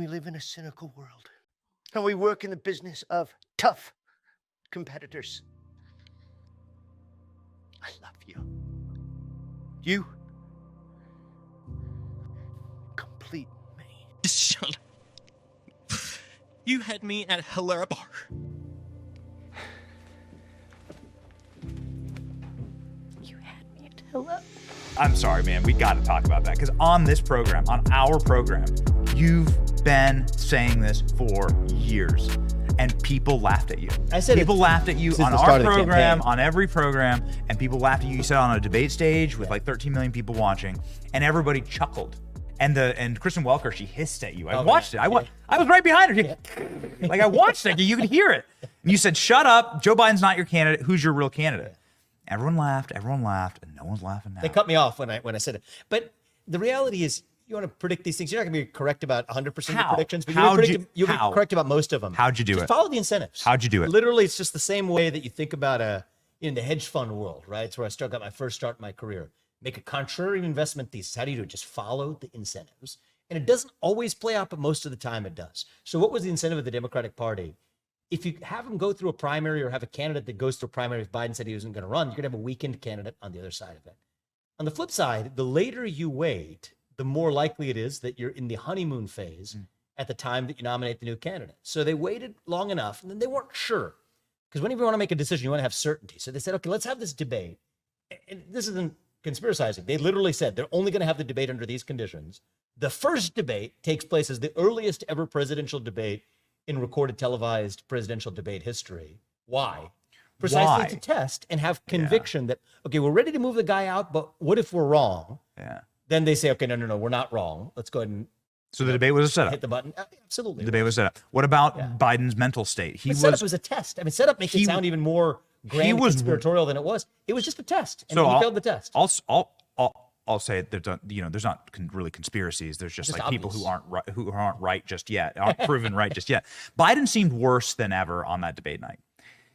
We live in a cynical world, and we work in the business of tough competitors. I love you. You complete me. Just shut up. You had me at Hilara Bar. You had me at hello. I'm sorry, man. We got to talk about that because on this program, on our program, you've been saying this for years, and people laughed at you. I said people laughed at you on our program, on every program, and people laughed at you. You said on a debate stage with like 13 million people watching, and everybody chuckled. And Kristen Welker, she hissed at you. I watched it. I was right behind her. Like I watched it. You could hear it. And you said, "Shut up. Joe Biden's not your candidate. Who's your real candidate?" Everyone laughed, and no one's laughing now. They cut me off when I said it. But the reality is, you want to predict these things. You're not going to be correct about 100% of the predictions, but you'll be correct about most of them. How'd you do Just it? Follow the incentives. How'd you do it? Literally, it's just the same way that you think about in the hedge fund world, right? It's where I got my first start in my career. Make a contrary investment thesis. How do you do it? Just follow the incentives. And it doesn't always play out, but most of the time it does. So what was the incentive of the Democratic Party? If you have them go through a primary or have a candidate that goes through a primary, if Biden said he wasn't going to run, you're going to have a weakened candidate on the other side of it. On the flip side, the later you wait, the more likely it is that you're in the honeymoon phase at the time that you nominate the new candidate. So they waited long enough, and then they weren't sure. Because whenever you want to make a decision, you want to have certainty. So they said, okay, let's have this debate. And this isn't conspiracizing. They literally said they're only going to have the debate under these conditions. The first debate takes place as the earliest ever presidential debate in recorded televised presidential debate history. Why? Precisely to test and have conviction that, okay, we're ready to move the guy out, but what if we're wrong? Yeah. Then they say, okay, no, we're not wrong. Let's go ahead and So the debate was a setup. hit the button. Absolutely. The debate was set up. What about Biden's mental state? Setup was a test. I mean, setup makes it sound even more grand conspiratorial than it was. It was just a test, and he failed the test. I'll say there's not really conspiracies. There's just like obvious. people who aren't right just yet, aren't proven right just yet. Biden seemed worse than ever on that debate night.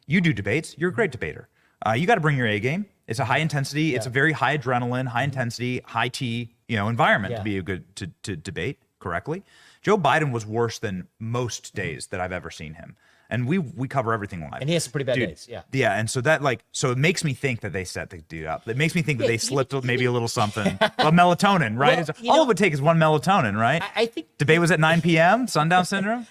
You do debates. You're a great debater. You got to bring your A game. It's a high intensity. It's a very high adrenaline, high intensity, high T, environment to be a good to debate correctly. Joe Biden was worse than most days that I've ever seen him. And we cover everything live. And he has some pretty bad days, Yeah, and so it makes me think that they set the dude up. It makes me think that they slipped maybe a little something. Melatonin, right? Well, all it would take is one melatonin, right? I think debate was at 9 p.m., sundown syndrome?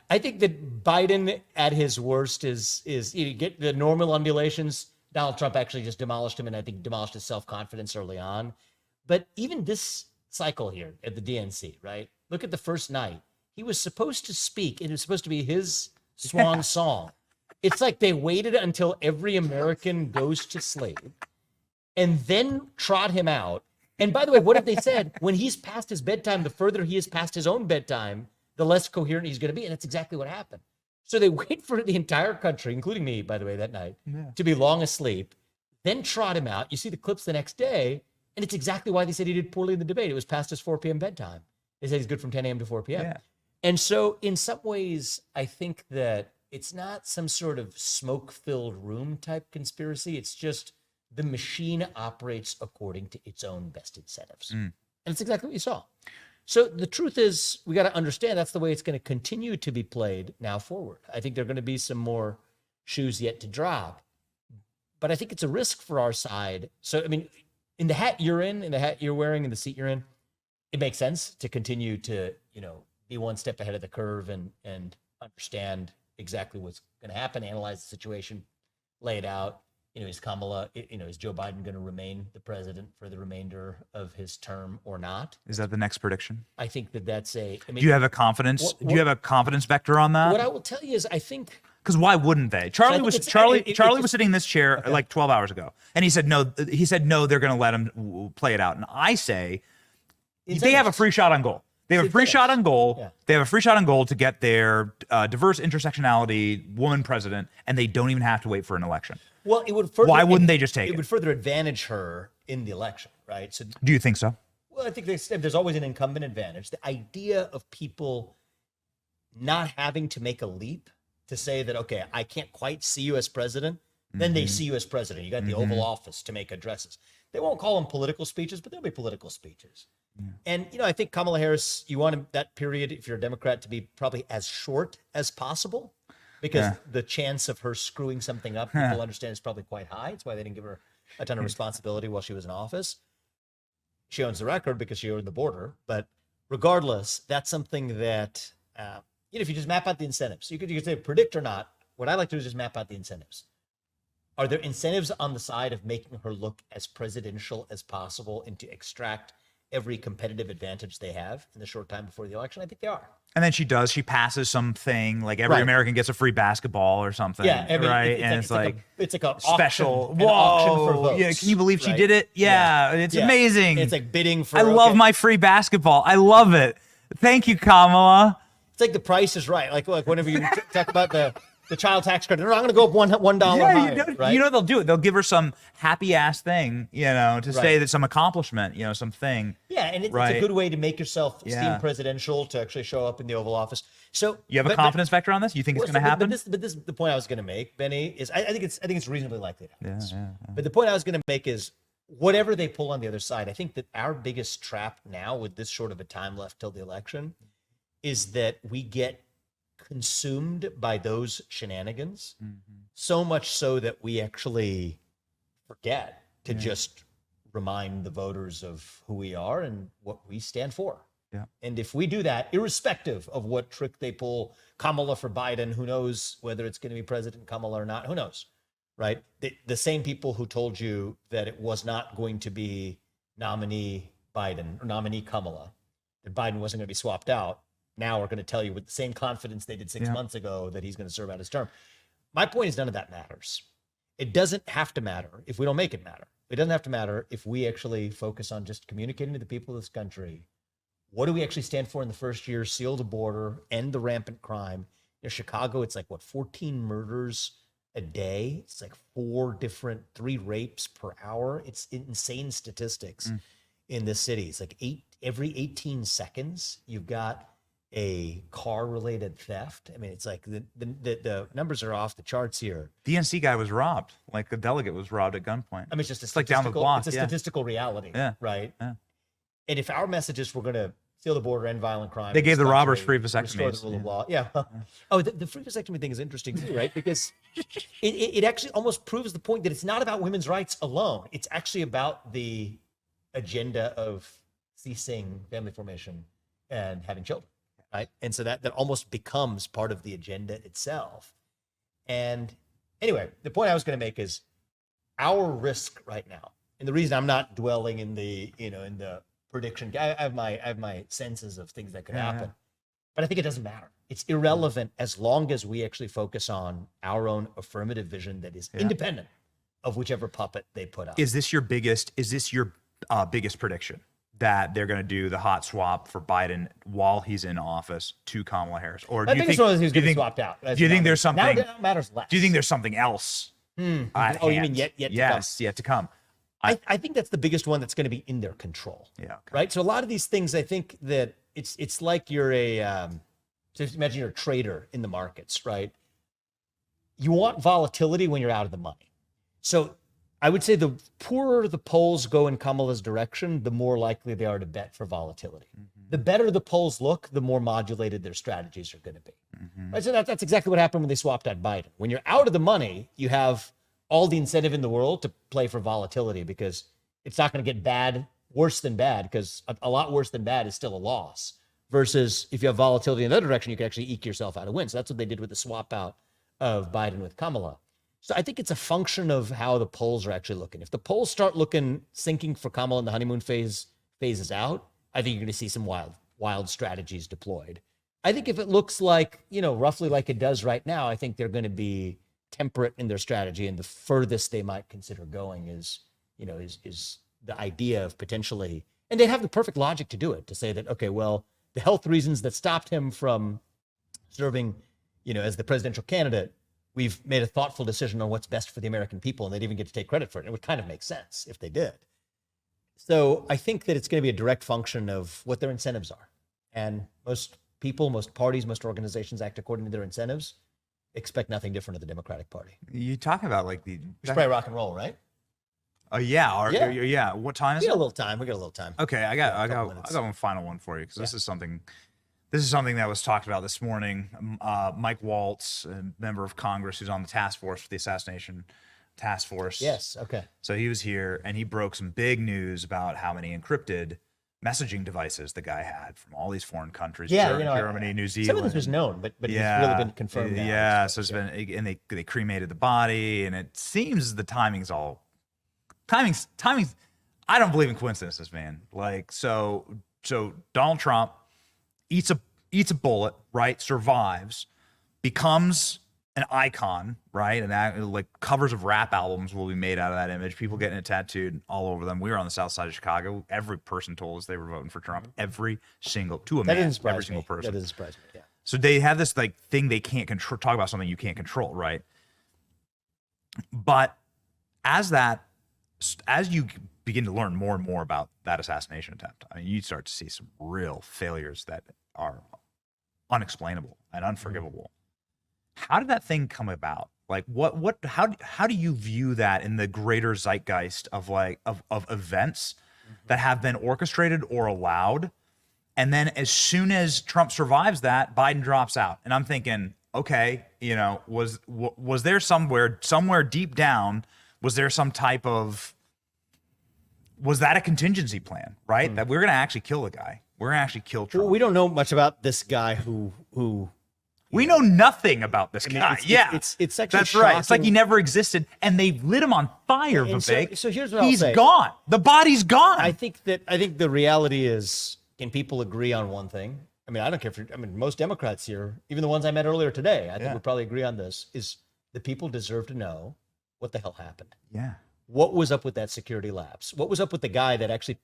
I think that Biden at his worst is you get the normal undulations. Donald Trump actually just demolished him, and I think demolished his self-confidence early on. But even this cycle here at the DNC, right? Look at the first night. He was supposed to speak. It was supposed to be his swan song. It's like they waited until every American goes to sleep and then trot him out. And by the way, what have they said? When he's past his bedtime, the further he is past his own bedtime, the less coherent he's going to be. And that's exactly what happened. So they wait for the entire country, including me, by the way, that night, to be long asleep, then trot him out. You see the clips the next day, and it's exactly why they said he did poorly in the debate. It was past his 4 p.m. bedtime. They said he's good from 10 a.m. to 4 p.m. Yeah. And so in some ways, I think that it's not some sort of smoke-filled room type conspiracy. It's just the machine operates according to its own best incentives. And it's exactly what you saw. So the truth is, we got to understand that's the way it's going to continue to be played now forward. I think there are going to be some more shoes yet to drop. But I think it's a risk for our side. So, I mean, in the hat you're in the hat you're wearing, in the seat you're in, it makes sense to continue to, be one step ahead of the curve and understand exactly what's going to happen, analyze the situation, lay it out. Is Joe Biden going to remain the president for the remainder of his term or not? Is that the next prediction? I think that's do you have a confidence? Do you have a confidence vector on that? What I will tell you is I think. Because why wouldn't they? Charlie was sitting in this chair like 12 hours ago, and he said no. They're going to let him play it out. And I say they have a free shot on goal. They have a free shot on goal. Yeah. They have a free shot on goal to get their diverse intersectionality woman president, and they don't even have to wait for an election. Well, it would. Why wouldn't they just take it? It would further advantage her in the election, right? So, do you think so? Well, I think there's always an incumbent advantage. The idea of people not having to make a leap to say that, okay, I can't quite see you as president, then they see you as president. You got the Oval Office to make addresses. They won't call them political speeches, but they'll be political speeches. And, I think Kamala Harris, you want that period, if you're a Democrat, to be probably as short as possible because the chance of her screwing something up, people understand, is probably quite high. That's why they didn't give her a ton of responsibility while she was in office. She owns the record because she owned the border. But regardless, that's something that, if you just map out the incentives, you could say predict or not. What I like to do is just map out the incentives. Are there incentives on the side of making her look as presidential as possible and to extract every competitive advantage they have in the short time before the election? I think they are. And then she passes something like every American gets a free basketball or something. Yeah, I mean, right. It's like a special auction, auction for votes. Yeah, can you believe she did it? Yeah, it's amazing. It's like bidding for. I love my free basketball. I love it. Thank you, Kamala. It's like The Price is Right. Like whenever you talk about the child tax credit, no, I'm going to go up $1 higher. Right? They'll do it. They'll give her some happy ass thing, to say that some accomplishment, something. Yeah, and it's a good way to make yourself seem presidential, to actually show up in the Oval Office. So you have a confidence vector on this? You think it's going to happen? But this the point I was going to make, Benny, is I think it's reasonably likely to happen. Yeah. But the point I was going to make is whatever they pull on the other side, I think that our biggest trap now with this short of a time left till the election is that we get consumed by those shenanigans, so much so that we actually forget to just remind the voters of who we are and what we stand for. Yeah. And if we do that, irrespective of what trick they pull, Kamala for Biden, who knows whether it's going to be President Kamala or not, who knows, right? The same people who told you that it was not going to be nominee Biden or nominee Kamala, that Biden wasn't going to be swapped out, now are going to tell you with the same confidence they did 6 months ago that he's going to serve out his term. My point is none of that matters. It doesn't have to matter if we don't make it matter. It doesn't have to matter if we actually focus on just communicating to the people of this country. What do we actually stand for in the first year? Seal the border, end the rampant crime. In Chicago, it's like 14 murders a day. It's like 3 rapes per hour. It's insane statistics in this city. It's like every 18 seconds, you've got a car-related theft. I mean, it's like the numbers are off the charts here. DNC guy was robbed. Like the delegate was robbed at gunpoint. I mean, it's just it's like down the block. It's a statistical reality, right? Yeah. And if our messages were going to seal the border, end violent crime, they gave the robbers free vasectomies. Restore the rule of law. Yeah. Oh, the free vasectomy thing is interesting too, right? Because it actually almost proves the point that it's not about women's rights alone. It's actually about the agenda of ceasing family formation and having children. Right. And so that almost becomes part of the agenda itself. And anyway, the point I was going to make is our risk right now. And the reason I'm not dwelling in the prediction, I have my senses of things that could happen, but I think it doesn't matter. It's irrelevant as long as we actually focus on our own affirmative vision that is independent of whichever puppet they put up. Is this your biggest prediction? That they're going to do the hot swap for Biden while he's in office to Kamala Harris, or do you think he's going to be swapped out? Do you think there's something? Now it matters less. Do you think there's something else? You mean yet to come? Yet to come. I think that's the biggest one that's going to be in their control. Yeah. Okay. Right. So a lot of these things, I think that it's like you're so imagine you're a trader in the markets, right? You want volatility when you're out of the money. So I would say the poorer the polls go in Kamala's direction, the more likely they are to bet for volatility. The better the polls look, the more modulated their strategies are going to be. Right? So that's exactly what happened when they swapped out Biden. When you're out of the money, you have all the incentive in the world to play for volatility because it's not going to get worse than bad, because a lot worse than bad is still a loss. Versus if you have volatility in the other direction, you can actually eke yourself out a win. So that's what they did with the swap out of Biden with Kamala. So I think it's a function of how the polls are actually looking. If the polls start sinking for Kamala and the honeymoon phases out, I think you're going to see some wild strategies deployed. I think if it looks like, roughly like it does right now, I think they're going to be temperate in their strategy, and the furthest they might consider going is the idea of potentially, and they have the perfect logic to do it, to say that, okay, well, the health reasons that stopped him from serving, as the presidential candidate, we've made a thoughtful decision on what's best for the American people, and they'd even get to take credit for it. It would kind of make sense if they did. So I think that it's going to be a direct function of what their incentives are. And most people, most parties, most organizations act according to their incentives. Expect nothing different of the Democratic Party. You talk about like Just play rock and roll, right? Yeah. What time is We got it? a little time. We got a little time. Okay, I couple got minutes. one final one for you because this is something that was talked about this morning. Mike Waltz, a member of Congress who's on the task force for the assassination task force. Yes. Okay. So he was here and he broke some big news about how many encrypted messaging devices the guy had from all these foreign countries. Yeah, Germany, New Zealand. Some of this was known, but it's really been confirmed now. Yeah, so it's been, and they cremated the body, and it seems the timing's. I don't believe in coincidences, man. Like so Donald Trump eats a bullet, right? Survives, becomes an icon, right? And that, like, covers of rap albums will be made out of that image. People getting it tattooed all over them. We were on the south side of Chicago. Every person told us they were voting for Trump. Every single, to a man, every single person. That doesn't surprise me. Yeah. So they have this like thing they can't control. Talk about something you can't control, right? But as you begin to learn more and more about that assassination attempt, I mean, you start to see some real failures that are unexplainable and unforgivable. How did that thing come about? Like how do you view that in the greater zeitgeist of events that have been orchestrated or allowed? And then as soon as Trump survives that, Biden drops out. And I'm thinking, okay, was there somewhere deep down, was there some type of, was that a contingency plan, right? That we're going to actually kill the guy. We're going to actually kill Trump. Well, we don't know much about this guy who we know nothing about this guy. It's actually that's right. It's like shocking. he never existed, and they lit him on fire, And Vivek. so here's what I'll he's say. gone. The body's gone. I think the reality is, can people agree on one thing? I mean, I don't care most Democrats here, even the ones I met earlier today, I think would probably agree on this, is the people deserve to know what the hell happened. Yeah. What was up with that security lapse? What was up with the guy that actually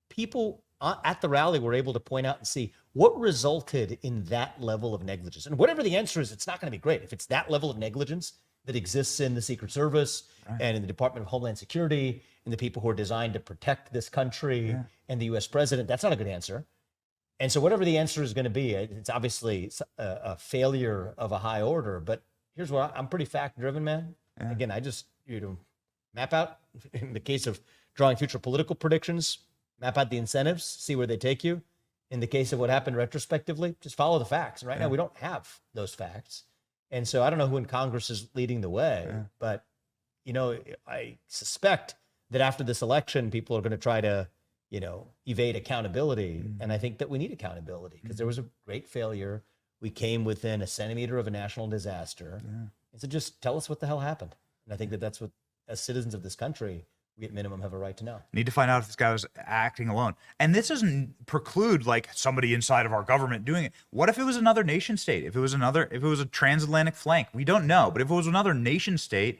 people at the rally were able to point out and see what resulted in that level of negligence? And whatever the answer is, it's not going to be great. If it's that level of negligence that exists in the Secret Service and in the Department of Homeland Security and the people who are designed to protect this country and the U.S. president, that's not a good answer. And so whatever the answer is going to be, it's obviously a failure of a high order. But here's what I'm pretty fact-driven, man. Yeah. Again, I just map out, in the case of drawing future political predictions, map out the incentives, see where they take you. In the case of what happened retrospectively, just follow the facts. And right now, we don't have those facts. And so I don't know who in Congress is leading the way, but, I suspect that after this election, people are going to try to, evade accountability. And I think that we need accountability because there was a great failure. We came within a centimeter of a national disaster. And so just tell us what the hell happened. And I think that that's what, as citizens of this country, we at minimum have a right to know. Need to find out if this guy was acting alone. And this doesn't preclude like somebody inside of our government doing it. What if it was another nation state? If it was a transatlantic flank? We don't know. But if it was another nation state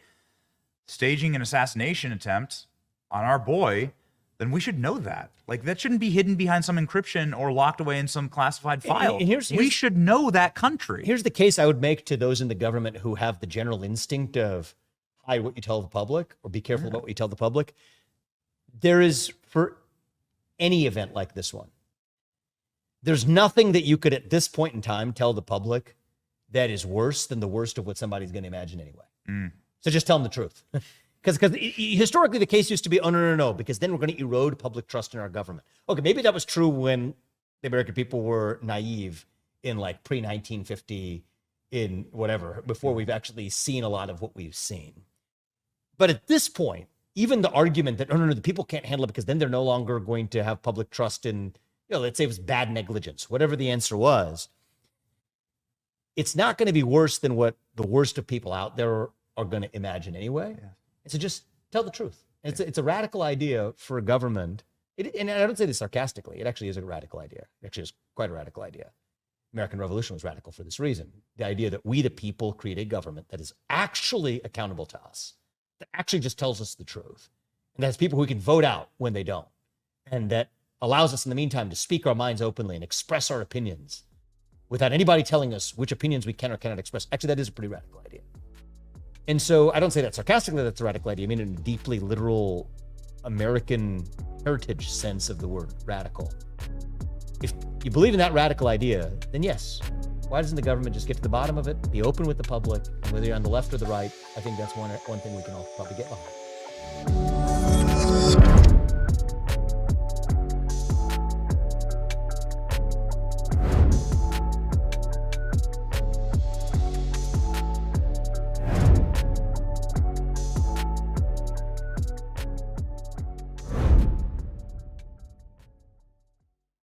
staging an assassination attempt on our boy, then we should know that. Like, that shouldn't be hidden behind some encryption or locked away in some classified file. And we should know that country. Here's the case I would make to those in the government who have the general instinct of hide what you tell the public or be careful about what you tell the public. There is, for any event like this one, there's nothing that you could at this point in time tell the public that is worse than the worst of what somebody's going to imagine anyway. So just tell them the truth. Because historically the case used to be, oh, no, because then we're going to erode public trust in our government. Okay, maybe that was true when the American people were naive in like pre-1950, in whatever, before we've actually seen a lot of what we've seen. But at this point, even the argument that, no, the people can't handle it because then they're no longer going to have public trust in, let's say it was bad negligence, whatever the answer was, it's not going to be worse than what the worst of people out there are going to imagine anyway. Yeah. And so just tell the truth. And it's a radical idea for a government. And I don't say this sarcastically. It actually is a radical idea. It actually is quite a radical idea. American Revolution was radical for this reason. The idea that we, the people, create a government that is actually accountable to us, that actually just tells us the truth, and that has people who we can vote out when they don't, and that allows us in the meantime to speak our minds openly and express our opinions without anybody telling us which opinions we can or cannot express. Actually, that is a pretty radical idea. And so I don't say that sarcastically, that's a radical idea. I mean in a deeply literal American heritage sense of the word radical. If you believe in that radical idea, then yes, why doesn't the government just get to the bottom of it, be open with the public, and whether you're on the left or the right, I think that's one thing we can all probably get behind.